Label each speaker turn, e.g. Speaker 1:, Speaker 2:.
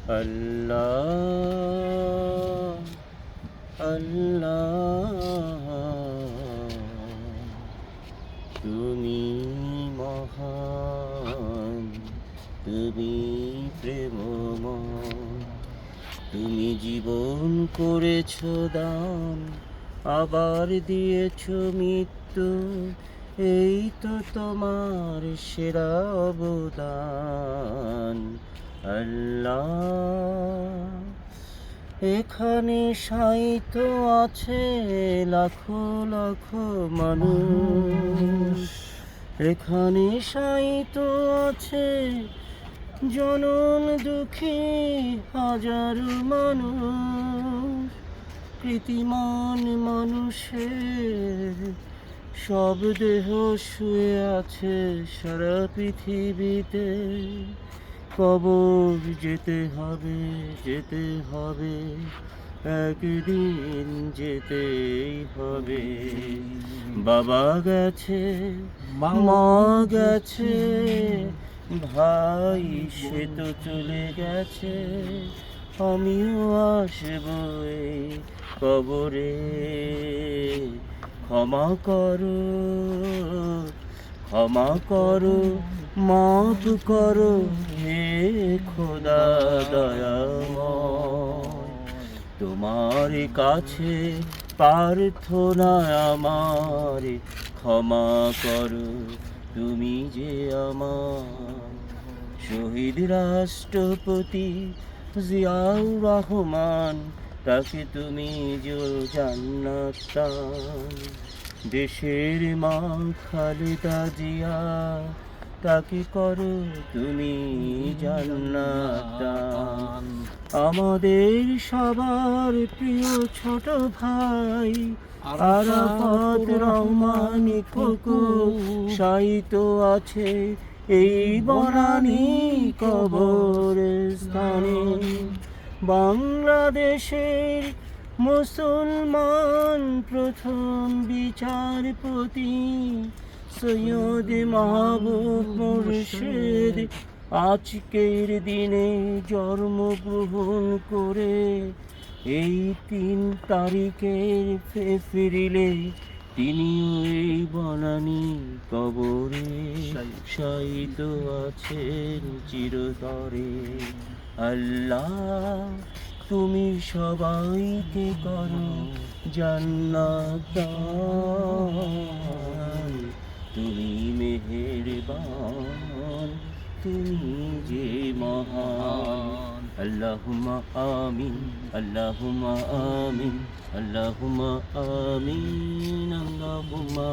Speaker 1: আল্লাহ আল্লাহ তুমি মহান, তুমি প্রেমময়, তুমি জীবন করেছ দান, আবার দিয়েছ মৃত্যু, এই তো তোমার সেরা অবদান। আল্লাহ, এখানে সাইত আছে লাখো লাখো মানুষ, এখানে সাইত আছে জনম দুঃখী হাজারো মানুষ। কৃতিমান মানুষের সব দেহ শুয়ে আছে সারা পৃথিবীতে। কবর যেতে হবে, যেতে হবে, একদিন যেতেই হবে। বাবা গেছে, মা গেছে, ভাই সে তো চলে গেছে, আমিও আসবো এই কবরে। ক্ষমা করো, ক্ষমা করো, মাফ করো হে খোদা দয়াময়। তোমার কাছে প্রার্থনা আমার, ক্ষমা করো তুমি যে আমার। শহীদ রাষ্ট্রপতি জিয়াউর রহমান, তাকে তুমি জান্নাত দান। দেশের মা খালেদা জিয়া, তাকে করো তুমি জান্নাত দান। আমাদের সবার প্রিয় ছোট ভাই আরাফাত রহমান খোকো শায়িত আছে এই বনানী কবরস্থানে। বাংলাদেশের মুসলমান প্রথম বিচারপতি সৈয়দ মাহবুব মুর্শিদ আজকের দিনে জন্মগ্রহণ করে এই ৩ তারিখের ফিরিলে তিনিও এই বনানী কবরে শায়িত আছেন চিরতরে। আল্লাহ, তুমি সবাইকে করো জান্নাত দান। তুমি মেহেরবান, তুমি যে মহান। আল্লাহুম্মা আমিন, আল্লাহুম্মা আমিন, আল্লাহুম্মা আমিন, আল্লাহুম্মা